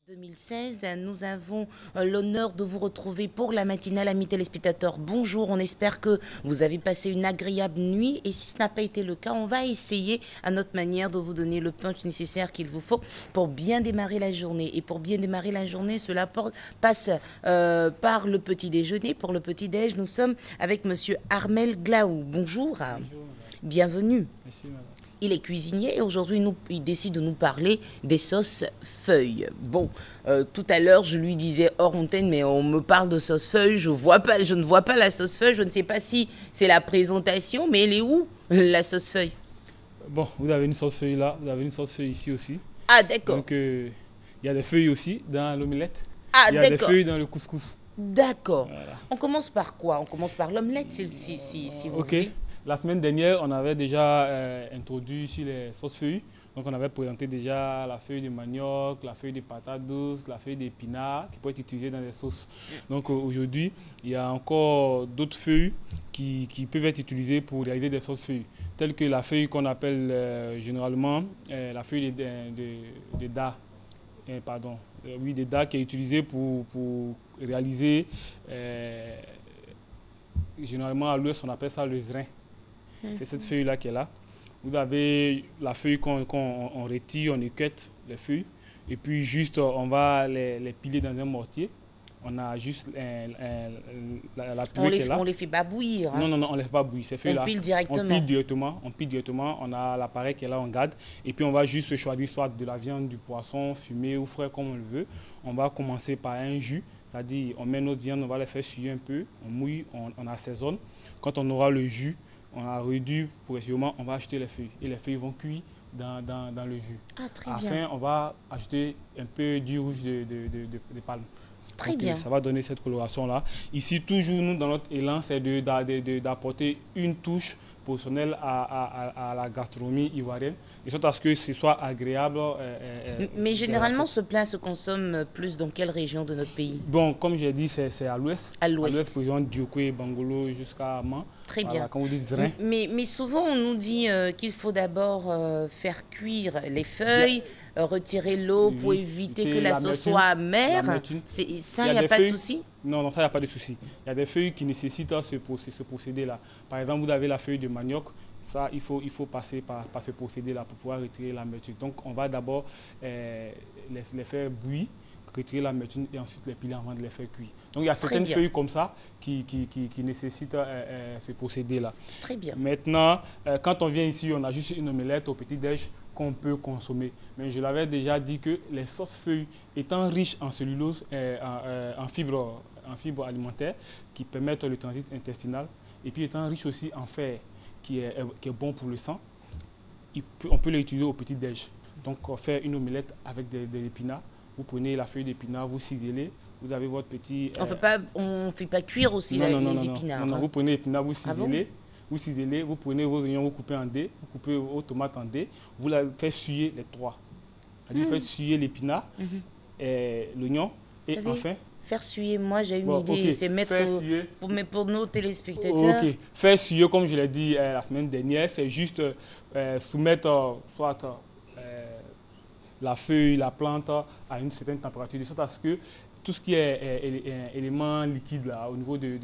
2016, nous avons l'honneur de vous retrouver pour la matinale. Amis téléspectateurs, bonjour, on espère que vous avez passé une agréable nuit et si ce n'a pas été le cas, on va essayer à notre manière de vous donner le punch nécessaire qu'il vous faut pour bien démarrer la journée. Et pour bien démarrer la journée, cela passe par le petit déjeuner. Pour le petit déj, nous sommes avec monsieur Armel Glaou. Bonjour. Bonjour, Bienvenue. merci, madame. Il est cuisinier et aujourd'hui, il décide de nous parler des sauces feuilles. Bon, tout à l'heure, je lui disais hors antenne, mais on me parle de sauce feuille, je ne vois pas la sauce feuille, je ne sais pas si c'est la présentation, mais elle est où, la sauce feuille? Bon, vous avez une sauce feuille là, vous avez une sauce feuille ici aussi. Ah, d'accord. Donc, il y a des feuilles aussi dans l'omelette. Ah, Il y a des d'accord. feuilles dans le couscous. D'accord. Voilà. On commence par quoi? On commence par l'omelette, si vous Ok. voulez. La semaine dernière, on avait déjà introduit sur les sauces feuilles. Donc, on avait présenté déjà la feuille de manioc, la feuille de patate douce, la feuille d'épinard qui peut être utilisée dans les sauces. Donc, aujourd'hui, il y a encore d'autres feuilles qui peuvent être utilisées pour réaliser des sauces feuilles, telles que la feuille qu'on appelle généralement la feuille de dard. Oui, des dards qui est utilisée pour réaliser, généralement à l'ouest, on appelle ça le zrin. C'est cette feuille-là qui est là. Vous avez la feuille qu'on retire, on équette les feuilles. Et puis juste, on va les piler dans un mortier. On a juste la pilée qui est là. On les fait pas bouillir. Hein. Non, on ne les fait pas bouillir. Ces feuilles-là, on pile directement. On pile directement. On a l'appareil qui est là, on garde. Et puis on va juste choisir soit de la viande, du poisson, fumé ou frais comme on le veut. On va commencer par un jus. C'est-à-dire, on met notre viande, on va les faire suer un peu. On mouille, on assaisonne. Quand on aura le jus, on a réduit progressivement, on va ajouter les feuilles. Et les feuilles vont cuire dans le jus. Ah, très À la bien. fin, on va ajouter un peu d'huile rouge de palme. Très Donc, bien. ça va donner cette coloration-là. Ici, toujours, nous, dans notre élan, c'est d'apporter une touche personnelle à la gastronomie ivoirienne, de sorte à ce que ce soit agréable. Mais généralement, ce plat se consomme plus dans quelle région de notre pays? Bon, comme j'ai dit, c'est à l'ouest. À l'ouest. À l'ouest, par exemple, Diokwé, Bangolo, jusqu'à Man. Très Voilà, bien. quand vous dites zrin. Mais souvent, on nous dit qu'il faut d'abord faire cuire les feuilles, retirer l'eau pour éviter que la sauce soit amère. Ça, il n'y a pas de souci? Non, ça, il n'y a pas de souci. Il y a des feuilles qui nécessitent ce procédé-là. Par exemple, vous avez la feuille de manioc. Ça, il faut passer par ce procédé-là pour pouvoir retirer l'amertume. Donc, on va d'abord les faire bouillir, retirer l'amertume et ensuite les piler avant de les faire cuire. Donc, il y a certaines feuilles comme ça qui nécessitent ce procédé-là. Très bien. Maintenant, quand on vient ici, on a juste une omelette au petit-déj qu'on peut consommer. Mais je l'avais déjà dit que les sauces feuilles étant riches en cellulose, en fibres alimentaires qui permettent le transit intestinal et puis étant riches aussi en fer qui est bon pour le sang, on peut les utiliser au petit-déj. Donc, faire une omelette avec des épinards. Vous prenez la feuille d'épinard, vous ciselez, vous avez votre petit... On fait pas cuire aussi les épinards. Non, vous prenez l'épinard, vous ciselez. Ah bon? Vous ciselez, vous prenez vos oignons, vous coupez en dés, vous coupez vos tomates en dés, vous la faites suer les trois. Vous faites suer l'épinard, l'oignon et enfin... Faire suer, moi j'ai une idée, c'est mettre pour nos téléspectateurs. Ok, faire suer, comme je l'ai dit la semaine dernière, c'est juste soumettre soit la feuille, la plante à une certaine température, de sorte à ce que tout ce qui est élément liquide là, au niveau du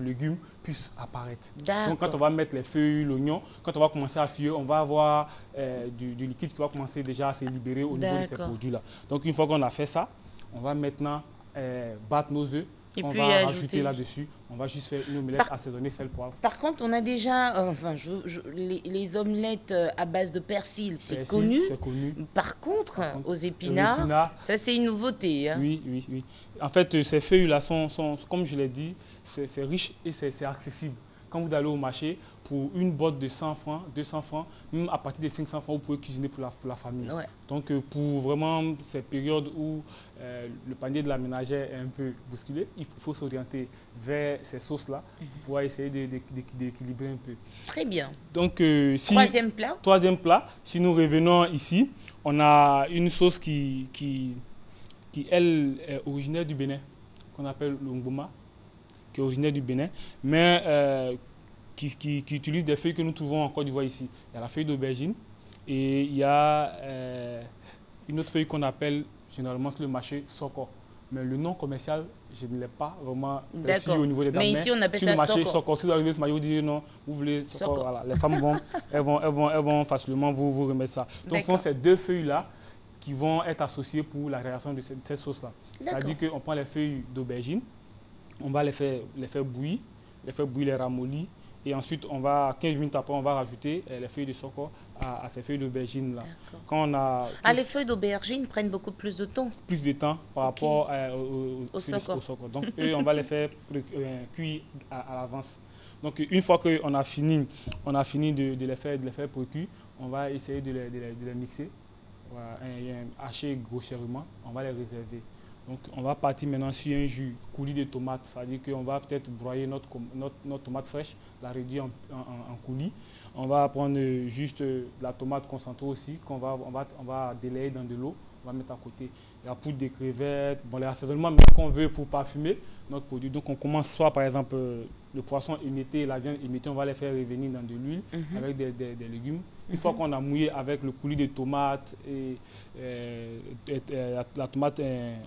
légume puisse apparaître. Donc quand on va mettre les feuilles, l'oignon, quand on va commencer à suer, on va avoir du liquide qui va commencer déjà à se libérer au niveau de ces produits-là. Donc une fois qu'on a fait ça, on va maintenant battre nos œufs. On va rajouter là-dessus, on va juste faire une omelette assaisonnée sel, poivre. Par contre, on a déjà, les omelettes à base de persil, c'est connu. Par contre, aux épinards, ça c'est une nouveauté. Hein. Oui. En fait, ces feuilles-là sont, comme je l'ai dit, c'est riche et c'est accessible. Quand vous allez au marché, pour une boîte de 100 francs, 200 francs, même à partir de 500 francs, vous pouvez cuisiner pour la famille. Ouais. Donc, pour vraiment ces périodes où le panier de la ménagère est un peu bousculé, il faut s'orienter vers ces sauces-là pour pouvoir essayer d'équilibrer un peu. Très bien. Donc, Troisième plat, si nous revenons ici, on a une sauce qui elle, est originaire du Bénin, qu'on appelle l'ongboma, qui est originaire du Bénin, mais qui utilise des feuilles que nous trouvons en Côte d'Ivoire ici. Il y a la feuille d'aubergine et il y a une autre feuille qu'on appelle généralement sur le marché Soko. Mais le nom commercial, je ne l'ai pas vraiment précis au niveau des dames. Mais ici, on appelle sur ça le marché Soko. Si vous arrivez ce marché, vous dites non, vous voulez Soko. Voilà. Les femmes elles vont facilement vous remettre ça. Donc, ce sont ces deux feuilles-là qui vont être associées pour la création de cette sauce-là. C'est-à-dire qu'on prend les feuilles d'aubergine, on va les faire bouillir, les ramollir. Et ensuite, 15 minutes après, on va rajouter les feuilles de Soko à ces feuilles d'aubergine là. Quand on a les feuilles d'aubergine prennent beaucoup plus de temps. Plus de temps par rapport au Soko. Donc, eux, on va les faire cuire à l'avance. Donc, une fois qu'on a fini, de les faire cuire, on va essayer de les mixer, hacher grossièrement, on va les réserver. Donc, on va partir maintenant sur un jus coulis de tomate, c'est-à-dire qu'on va peut-être broyer notre tomate fraîche, la réduire en coulis. On va prendre juste la tomate concentrée aussi, qu'on va délayer dans de l'eau, on va mettre à côté. La poudre de crevettes, les assaisonnements qu'on veut pour parfumer notre produit. Donc, on commence soit par exemple le poisson émietté, la viande émiettée, on va les faire revenir dans de l'huile avec des légumes. Une fois qu'on a mouillé avec le coulis de tomate et la tomate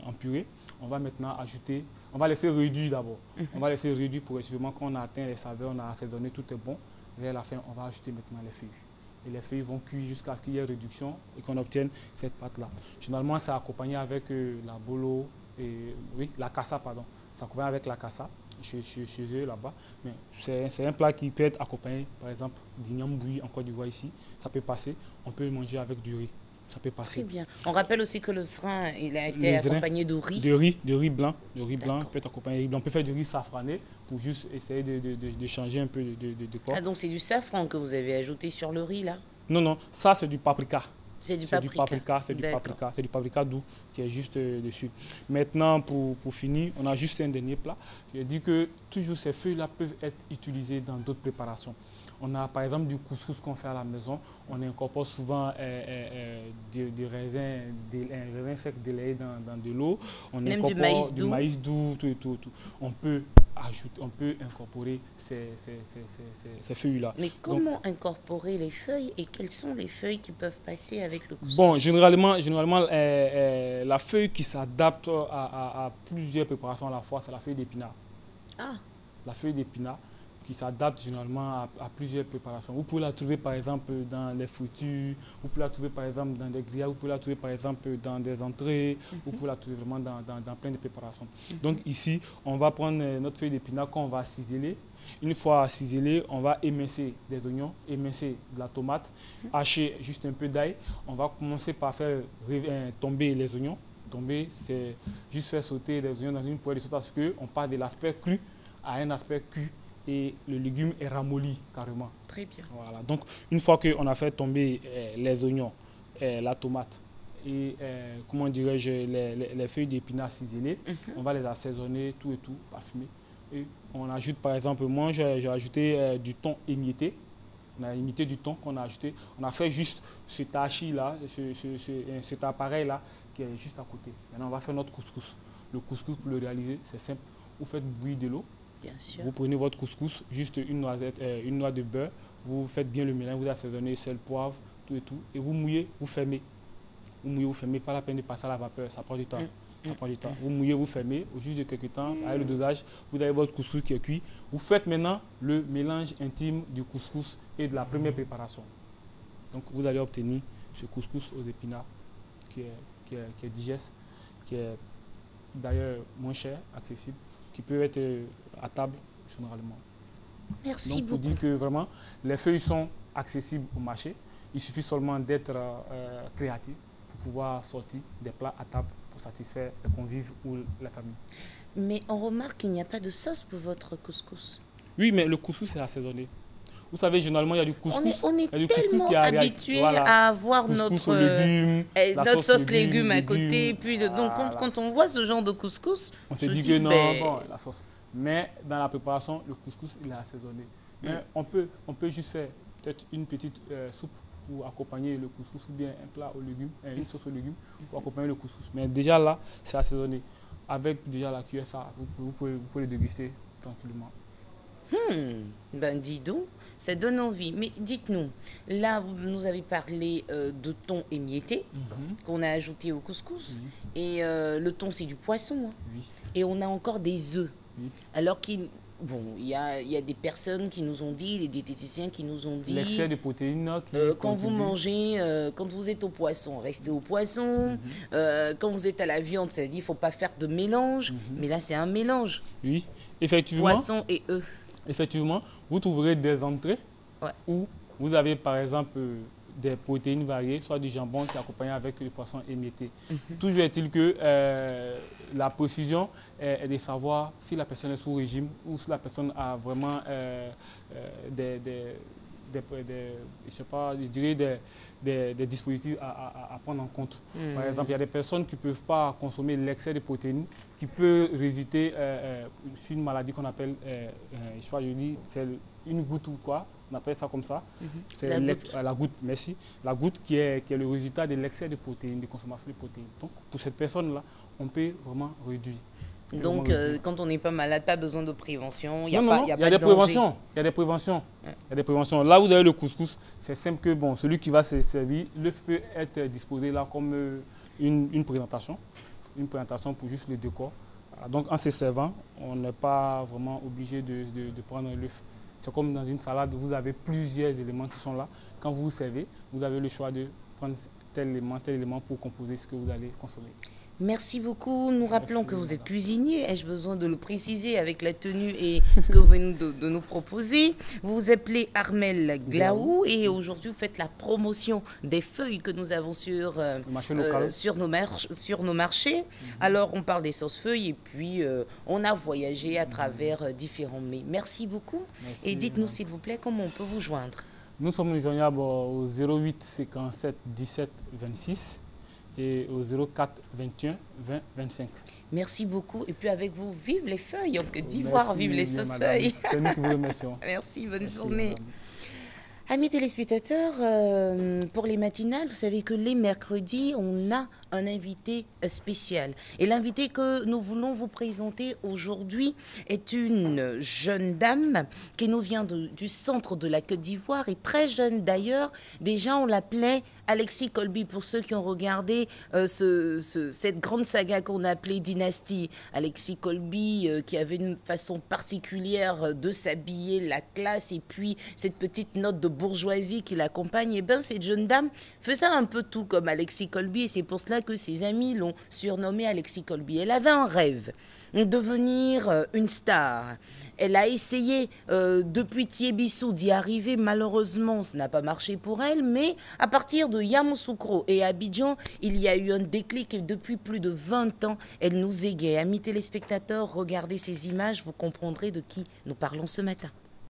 en purée, on va maintenant ajouter, on va laisser réduire d'abord. On va laisser réduire pour sûrement qu'on a atteint les saveurs, on a assaisonné, tout est bon. Vers la fin, on va ajouter maintenant les feuilles. Et les feuilles vont cuire jusqu'à ce qu'il y ait réduction et qu'on obtienne cette pâte-là. Généralement, c'est accompagné avec la bolo, la cassa, pardon. C'est accompagné avec la cassa chez eux là-bas. Mais c'est un plat qui peut être accompagné, par exemple, d'igname bouilli en Côte d'Ivoire ici. Ça peut passer. On peut le manger avec du riz. Ça peut passer. Très bien. On rappelle aussi que le serin, il a été accompagné de riz. De riz blanc. De riz blanc peut être accompagné de riz blanc. On peut faire du riz safrané pour juste essayer de changer un peu de corps. Ah, donc c'est du safran que vous avez ajouté sur le riz là? Non, ça c'est du paprika. C'est du paprika. C'est du paprika doux qui est juste dessus. Maintenant, pour finir, on a juste un dernier plat. Je dis que toujours ces feuilles-là peuvent être utilisées dans d'autres préparations. On a par exemple du couscous qu'on fait à la maison. On incorpore souvent des raisins secs délayés dans de l'eau. On même incorpore du maïs doux, tout. On peut incorporer ces feuilles-là. Mais comment incorporer les feuilles et quelles sont les feuilles qui peuvent passer avec le couscous? Bon, généralement la feuille qui s'adapte à plusieurs préparations à la fois, c'est la feuille d'épinard. Ah. La feuille d'épinard qui s'adapte généralement à plusieurs préparations. Vous pouvez la trouver par exemple dans les fritures, vous pouvez la trouver par exemple dans des grillades, vous pouvez la trouver par exemple dans des entrées, vous pouvez la trouver vraiment dans plein de préparations. Donc ici, on va prendre notre feuille d'épinard qu'on va ciseler. Une fois ciselé, on va émincer des oignons, émincer de la tomate, hacher juste un peu d'ail. On va commencer par faire tomber les oignons. Tomber, c'est juste faire sauter les oignons dans une poêle de sorte à ce qu'on passe de l'aspect cru à un aspect cuit. Et le légume est ramolli carrément. Très bien. Voilà. Donc, une fois qu'on a fait tomber les oignons, la tomate et, comment dirais-je, les feuilles d'épinards ciselées, on va les assaisonner, tout, parfumer. Et on ajoute, par exemple, moi, j'ai ajouté du thon émietté. On a imité du thon qu'on a ajouté. On a fait juste cet hachis-là, cet appareil-là qui est juste à côté. Maintenant, on va faire notre couscous. Le couscous, pour le réaliser, c'est simple. Vous faites bouillir de l'eau. Bien sûr. Vous prenez votre couscous, juste une noix de beurre, vous faites bien le mélange, vous assaisonnez sel, poivre, tout, et vous mouillez, vous fermez. Vous mouillez, vous fermez, pas la peine de passer à la vapeur, ça prend du temps. Vous mouillez, vous fermez, au juste de quelques temps, avec le dosage, vous avez votre couscous qui est cuit. Vous faites maintenant le mélange intime du couscous et de la première préparation. Donc vous allez obtenir ce couscous aux épinards qui est digeste, qui est d'ailleurs moins cher, accessible, qui peut être à table généralement. Merci beaucoup. Donc, pour dire que vraiment, les feuilles sont accessibles au marché. Il suffit seulement d'être créatif pour pouvoir sortir des plats à table pour satisfaire les convives ou la famille. Mais on remarque qu'il n'y a pas de sauce pour votre couscous. Oui, mais le couscous est assaisonné. Vous savez, généralement, il y a du couscous. On est tellement habitué à avoir notre sauce légumes à côté. Puis donc, quand on voit ce genre de couscous, on se dit que non, la sauce. Mais dans la préparation, le couscous, il est assaisonné. Mais on peut juste faire peut-être une petite soupe pour accompagner le couscous ou bien un plat aux légumes, une sauce aux légumes pour accompagner le couscous. Mais déjà là, c'est assaisonné. Avec déjà la cuillère, ça, vous pouvez le déguster tranquillement. Ben dis donc, ça donne envie. Mais dites-nous, là, vous nous avez parlé de thon émietté qu'on a ajouté au couscous. Et le thon, c'est du poisson, hein. Oui. Et on a encore des œufs. Oui. Alors qu'il bon, il y a des personnes qui nous ont dit, des diététiciens qui nous ont dit... L'excès de protéines qui quand vous contribue. mangez, quand vous êtes au poisson, restez au poisson. Quand vous êtes à la viande, ça dit qu'il ne faut pas faire de mélange. Mais là, c'est un mélange. Oui, effectivement. Poisson et œufs. Effectivement, vous trouverez des entrées où vous avez par exemple des protéines variées, soit du jambon qui est accompagné avec le poisson émietté. Toujours est-il que la précision est de savoir si la personne est sous régime ou si la personne a vraiment je sais pas, je dirais des dispositifs à prendre en compte. Par exemple, il y a des personnes qui ne peuvent pas consommer l'excès de protéines qui peut résulter sur une maladie qu'on appelle, je dis, c'est une goutte ou quoi, on appelle ça comme ça. C'est la goutte, merci. La goutte qui est le résultat de l'excès de protéines, de consommation de protéines. Donc, pour cette personne-là, on peut vraiment réduire. Donc, quand on n'est pas malade, pas besoin de prévention, il y a des préventions. Il y a des préventions. Il y a des préventions. Là, vous avez le couscous. C'est simple que bon, celui qui va se servir, l'œuf peut être disposé là comme une présentation. Une présentation pour juste le décor. Donc, en se servant, on n'est pas vraiment obligé de prendre l'œuf. C'est comme dans une salade, vous avez plusieurs éléments qui sont là. Quand vous vous servez, vous avez le choix de prendre tel élément pour composer ce que vous allez consommer. Merci beaucoup. Nous rappelons que vous êtes cuisinier. Ai-je besoin de le préciser avec la tenue et ce que vous venez de nous proposer? Vous vous appelez Armel Glaou et aujourd'hui vous faites la promotion des feuilles que nous avons sur nos marchés. Alors on parle des sauces feuilles et puis on a voyagé à travers différents mets. Merci beaucoup. Merci, et dites-nous s'il vous plaît comment on peut vous joindre. Nous sommes joignables au 08 57 17 26. Et au 04 21 20 25. Merci beaucoup. Et puis avec vous, vive les feuilles, en Côte d'Ivoire, vive les sauces feuilles. C'est nous qui vous remercions. Merci, bonne journée. Madame. Amis téléspectateurs, pour les matinales, vous savez que les mercredis, on a un invité spécial. Et l'invité que nous voulons vous présenter aujourd'hui est une jeune dame qui nous vient du centre de la Côte d'Ivoire et très jeune d'ailleurs. Déjà, on l'appelait Alexis Colby pour ceux qui ont regardé cette grande saga qu'on a appelée Dynastie. Alexis Colby qui avait une façon particulière de s'habiller, la classe et puis cette petite note de bourgeoisie qui l'accompagne. Et bien cette jeune dame faisait un peu tout comme Alexis Colby et c'est pour cela que ses amis l'ont surnommée Alexis Colby. Elle avait un rêve, devenir une star. Elle a essayé depuis Thiébissou d'y arriver. Malheureusement, ça n'a pas marché pour elle. Mais à partir de Yamoussoukro et Abidjan, il y a eu un déclic et depuis plus de 20 ans, elle nous égaye. Amis téléspectateurs, regardez ces images, vous comprendrez de qui nous parlons ce matin.